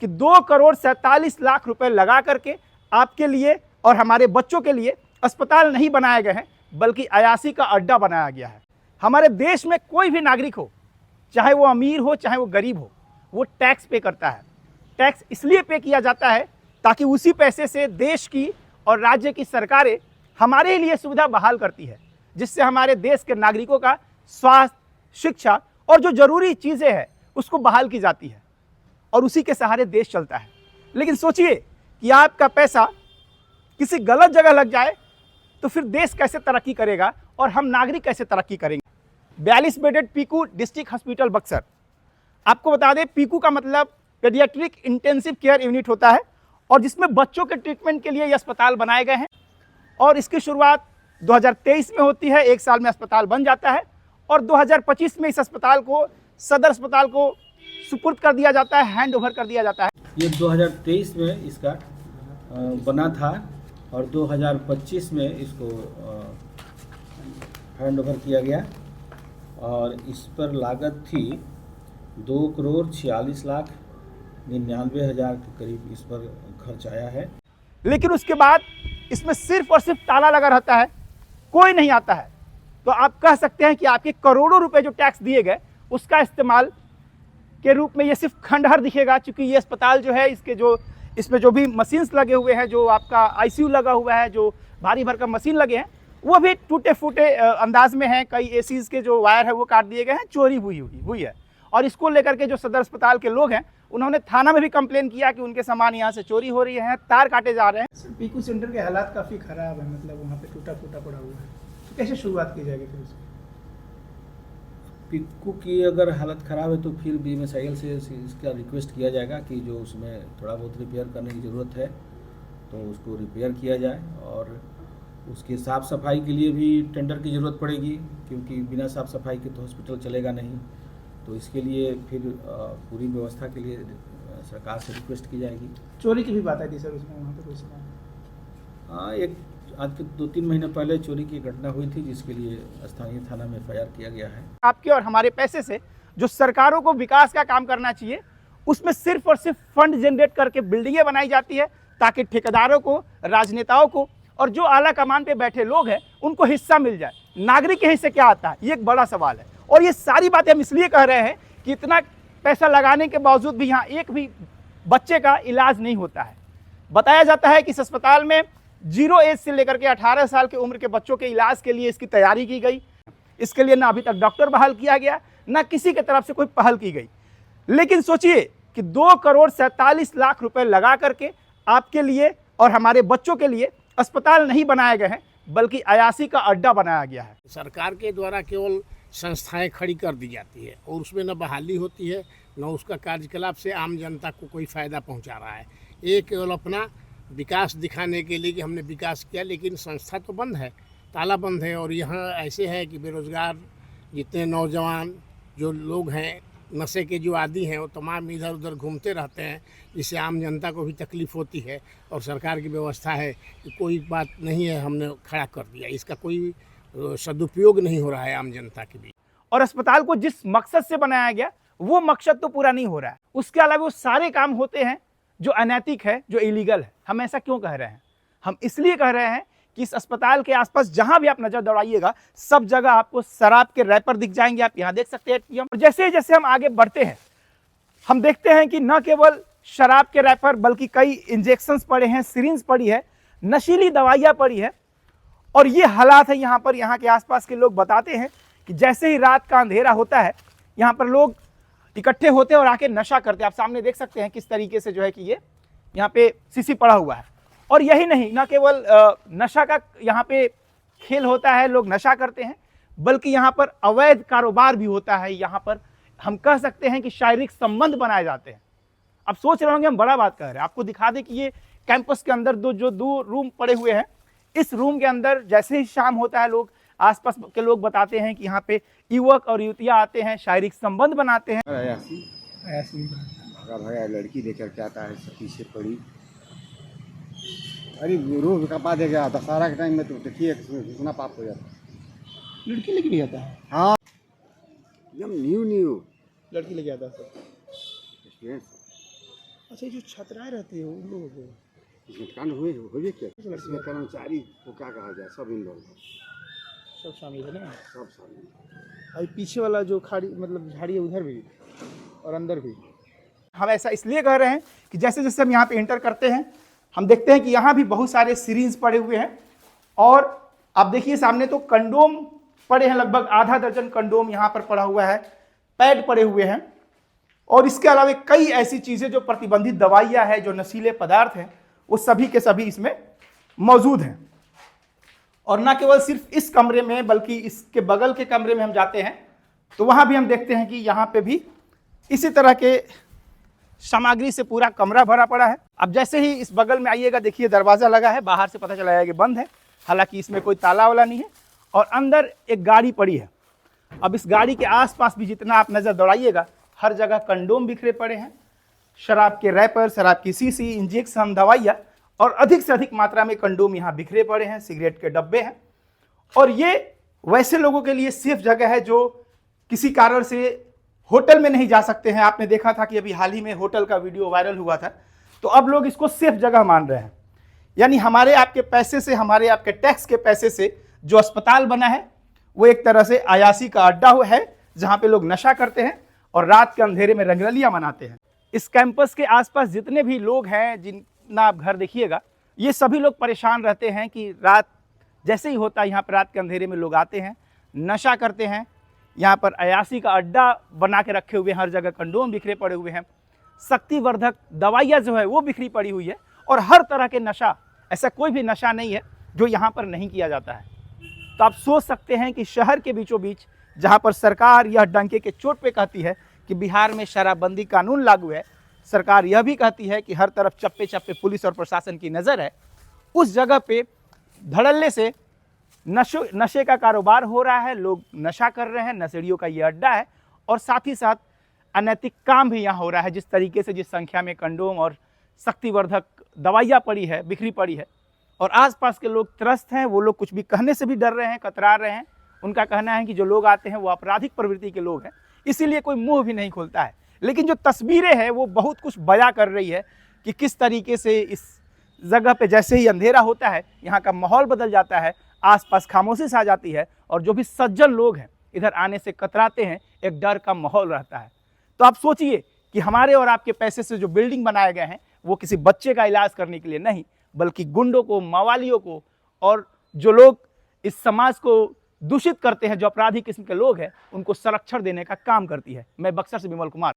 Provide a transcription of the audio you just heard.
कि 2,47,00,000 रुपए लगा करके आपके लिए और हमारे बच्चों के लिए अस्पताल नहीं बनाए गए हैं, बल्कि अयासी का अड्डा बनाया गया है। हमारे देश में कोई भी नागरिक हो, चाहे वो अमीर हो चाहे वो गरीब हो, वो टैक्स पे करता है। टैक्स इसलिए पे किया जाता है ताकि उसी पैसे से देश की और राज्य की सरकारें हमारे लिए सुविधा बहाल करती है, जिससे हमारे देश के नागरिकों का स्वास्थ्य, शिक्षा और जो जरूरी चीज़ें हैं उसको बहाल की जाती है और उसी के सहारे देश चलता है। लेकिन सोचिए कि आपका पैसा किसी गलत जगह लग जाए तो फिर देश कैसे तरक्की करेगा और हम नागरिक कैसे तरक्की करेंगे। 42 bedded Piku district hospital Buxar. आपको बता दें, पीकू का मतलब पेडियाट्रिक इंटेंसिव केयर यूनिट होता है और जिसमें बच्चों के ट्रीटमेंट के लिए ये अस्पताल बनाए गए हैं और इसकी शुरुआत 2023 में होती है। एक साल में अस्पताल बन जाता है और 2025 में इस अस्पताल को सदर अस्पताल को सुपुर्द कर दिया जाता है, हैंड ओवर कर दिया जाता है। ये 2023 में इसका बना था और 2025 में इसको हैंड ओवर किया गया और इस पर लागत थी 2,46,99,000 के करीब इस पर खर्च आया है। लेकिन उसके बाद इसमें सिर्फ और सिर्फ ताला लगा रहता है, कोई नहीं आता है। तो आप कह सकते हैं कि आपके करोड़ों रुपए जो टैक्स दिए गए उसका इस्तेमाल के रूप में ये सिर्फ खंडहर दिखेगा, क्योंकि ये अस्पताल जो है इसमें जो भी मशीन्स लगे हुए हैं, जो आपका आईसीयू लगा हुआ है, जो भारी भरकम मशीन लगे हैं, वो भी टूटे फूटे अंदाज में हैं। कई एसीज के जो वायर है वो काट दिए गए हैं, चोरी हुई है। और इसको लेकर के जो सदर अस्पताल के लोग हैं उन्होंने थाना में भी कंप्लेन किया कि उनके सामान यहाँ से चोरी हो रही है, तार काटे जा रहे हैं। पीकू सेंटर के हालात काफ़ी ख़राब है, मतलब वहाँ पे टूटा फूटा पड़ा हुआ है, तो कैसे शुरुआत की जाएगी फिर उसकी? पीकू की अगर हालत ख़राब है तो फिर BMSIL से इसका रिक्वेस्ट किया जाएगा कि जो उसमें थोड़ा बहुत रिपेयर करने की ज़रूरत है तो उसको रिपेयर किया जाए और उसके साफ़ सफाई के लिए भी टेंडर की ज़रूरत पड़ेगी, क्योंकि बिना साफ़ सफाई के तो हॉस्पिटल चलेगा नहीं। तो इसके लिए फिर पूरी व्यवस्था के लिए सरकार से रिक्वेस्ट की जाएगी। चोरी की भी बात आई थी सर उसमें, वहाँ पे कोई सामान? हाँ, आज के 2-3 महीने पहले चोरी की घटना हुई थी, जिसके लिए स्थानीय थाना में FIR किया गया है। आपके और हमारे पैसे से जो सरकारों को विकास का काम करना चाहिए, उसमें सिर्फ और सिर्फ फंड जनरेट करके बिल्डिंगें बनाई जाती है ताकि ठेकेदारों को, राजनेताओं को और जो आला कमान पे बैठे लोग हैं उनको हिस्सा मिल जाए। नागरिक के हिस्से क्या आता है, ये एक बड़ा सवाल है। और ये सारी बातें हम इसलिए कह रहे हैं कि इतना पैसा लगाने के बावजूद भी यहाँ एक भी बच्चे का इलाज नहीं होता है। बताया जाता है कि इस अस्पताल में 0 एज से लेकर के 18 साल की उम्र के बच्चों के इलाज के लिए इसकी तैयारी की गई। इसके लिए ना अभी तक डॉक्टर बहाल किया गया, ना किसी की तरफ से कोई पहल की गई। लेकिन सोचिए कि 2,47,00,000 रुपए लगा करके आपके लिए और हमारे बच्चों के लिए अस्पताल नहीं बनाए गए हैं, बल्कि अयासी का अड्डा बनाया गया है। सरकार के द्वारा केवल संस्थाएं खड़ी कर दी जाती है और उसमें न बहाली होती है, न उसका कार्यकलाप से आम जनता को कोई फ़ायदा पहुंचा रहा है। ये केवल अपना विकास दिखाने के लिए कि हमने विकास किया, लेकिन संस्था तो बंद है, ताला बंद है। और यहाँ ऐसे है कि बेरोज़गार जितने नौजवान जो लोग हैं, नशे के जो आदी हैं, वो तमाम इधर उधर घूमते रहते हैं, जिससे आम जनता को भी तकलीफ़ होती है। और सरकार की व्यवस्था है कि कोई बात नहीं है, हमने खड़ा कर दिया, इसका कोई सदुपयोग नहीं हो रहा है आम जनता के बीच। और अस्पताल को जिस मकसद से बनाया गया वो मकसद तो पूरा नहीं हो रहा है। उसके अलावा वो सारे काम होते हैं जो अनैतिक है, जो इलीगल है। हम ऐसा क्यों कह रहे हैं? हम इसलिए कह रहे हैं कि इस अस्पताल के आसपास जहां भी आप नजर दौड़ाइएगा, सब जगह आपको शराब के रैपर दिख जाएंगे। आप यहां देख सकते हैं। और जैसे जैसे हम आगे बढ़ते हैं, हम देखते हैं कि न केवल शराब के रैपर बल्कि कई इंजेक्शंस पड़े हैं, सिरिंज पड़ी है, नशीली दवाइयां पड़ी है। और ये हालात है यहाँ पर। यहाँ के आसपास के लोग बताते हैं कि जैसे ही रात का अंधेरा होता है, यहाँ पर लोग इकट्ठे होते हैं और आके नशा करते हैं। आप सामने देख सकते हैं किस तरीके से जो है कि ये यहाँ पे सीसी पड़ा हुआ है। और यही नहीं, न केवल नशा का यहाँ पे खेल होता है, लोग नशा करते हैं, बल्कि यहाँ पर अवैध कारोबार भी होता है। यहाँ पर हम कह सकते हैं कि शारीरिक संबंध बनाए जाते हैं। आप सोच रहे होंगे हम बड़ा बात कह रहे हैं। आपको दिखा दें कि ये कैंपस के अंदर दो रूम पड़े हुए हैं। इस रूम के अंदर जैसे ही शाम होता है, लोग आसपास के लोग बताते हैं कि यहाँ पे युवक और युवतियाँ आते हैं, शारीरिक संबंध बनाते हैं। भैया लड़की लेकर के आता है, पीछे पड़ी, अरे रोज कपा देगा। दशहरा के टाइम में तो देखिए कितना पाप हो जाता है। लड़की लेके भी आता है? हाँ, एकदम न्यू लड़की लेके आता है सर। स्टूडेंट। अच्छा, जो छतराए रहती है उन लोगों को इसमें कांड हुए क्या इसमें कर्मचारी को क्या कहा जाए, सब इन लोग सब शामिल है ना। सब शामिल। अभी पीछे वाला जो खाड़ी मतलब झाड़ी है उधर भी और अंदर भी। हम ऐसा इसलिए कह रहे हैं कि जैसे जैसे हम यहाँ पे एंटर करते हैं हम देखते हैं कि यहाँ भी बहुत सारे सीरीज पड़े हुए हैं और आप देखिए सामने तो कंडोम पड़े हैं, लगभग आधा दर्जन कंडोम यहाँ पर पड़ा हुआ है, पैड पड़े हुए हैं और इसके अलावा कई ऐसी चीजें जो प्रतिबंधित दवाइयाँ हैं, जो नशीले पदार्थ हैं, वो सभी के सभी इसमें मौजूद हैं। और ना केवल सिर्फ इस कमरे में बल्कि इसके बगल के कमरे में हम जाते हैं तो वहां भी हम देखते हैं कि यहाँ पे भी इसी तरह के सामग्री से पूरा कमरा भरा पड़ा है। अब जैसे ही इस बगल में आइएगा, देखिए दरवाजा लगा है, बाहर से पता चला है कि बंद है, हालांकि इसमें कोई ताला वाला नहीं है और अंदर एक गाड़ी पड़ी है। अब इस गाड़ी के आसपास भी जितना आप नजर दौड़ाइएगा हर जगह कंडोम बिखरे पड़े हैं, शराब के रैपर, शराब की शीशी, इंजेक्शन, दवाइयाँ और अधिक से अधिक मात्रा में कंडोम यहाँ बिखरे पड़े हैं, सिगरेट के डब्बे हैं। और ये वैसे लोगों के लिए सेफ जगह है जो किसी कारण से होटल में नहीं जा सकते हैं। आपने देखा था कि अभी हाल ही में होटल का वीडियो वायरल हुआ था, तो अब लोग इसको सेफ जगह मान रहे हैं। यानी हमारे आपके पैसे से, हमारे आपके टैक्स के पैसे से जो अस्पताल बना है वो एक तरह से अयासी का अड्डा है जहाँ पे लोग नशा करते हैं और रात के अंधेरे में रंगरलियाँ मनाते हैं। इस कैंपस के आसपास जितने भी लोग हैं, जितना आप घर देखिएगा, ये सभी लोग परेशान रहते हैं कि रात जैसे ही होता है यहाँ पर रात के अंधेरे में लोग आते हैं, नशा करते हैं। यहाँ पर अयासी का अड्डा बना के रखे हुए हैं, हर जगह कंडोम बिखरे पड़े हुए हैं, शक्तिवर्धक दवाइयाँ जो है वो बिखरी पड़ी हुई है और हर तरह के नशा, ऐसा कोई भी नशा नहीं है जो यहाँ पर नहीं किया जाता है। तो आप सोच सकते हैं कि शहर के बीचों बीच जहाँ पर सरकार यह डंके के चोट पे कहती है कि बिहार में शराबबंदी कानून लागू है, सरकार यह भी कहती है कि हर तरफ चप्पे चप्पे पुलिस और प्रशासन की नज़र है, उस जगह पे धड़ल्ले से नशे का कारोबार हो रहा है, लोग नशा कर रहे हैं, नशेड़ियों का ये अड्डा है और साथ ही साथ अनैतिक काम भी यहाँ हो रहा है। जिस तरीके से, जिस संख्या में कंडोम और शक्तिवर्धक दवाइयाँ पड़ी है, बिखरी पड़ी है और आसपास के लोग त्रस्त हैं, वो लोग कुछ भी कहने से भी डर रहे हैं, कतरा रहे हैं। उनका कहना है कि जो लोग आते हैं वो आपराधिक प्रवृत्ति के लोग हैं, इसीलिए कोई मुंह भी नहीं खोलता है। लेकिन जो तस्वीरें हैं वो बहुत कुछ बयां कर रही है कि किस तरीके से इस जगह पे जैसे ही अंधेरा होता है यहाँ का माहौल बदल जाता है, आसपास खामोशी सा जाती है और जो भी सज्जन लोग हैं इधर आने से कतराते हैं, एक डर का माहौल रहता है। तो आप सोचिए कि हमारे और आपके पैसे से जो बिल्डिंग बनाए गए हैं वो किसी बच्चे का इलाज करने के लिए नहीं, बल्कि गुंडों को, मवालियों को और जो लोग इस समाज को दूषित करते हैं, जो अपराधी किस्म के लोग हैं, उनको संरक्षण देने का काम करती है। मैं बक्सर से विमल कुमार।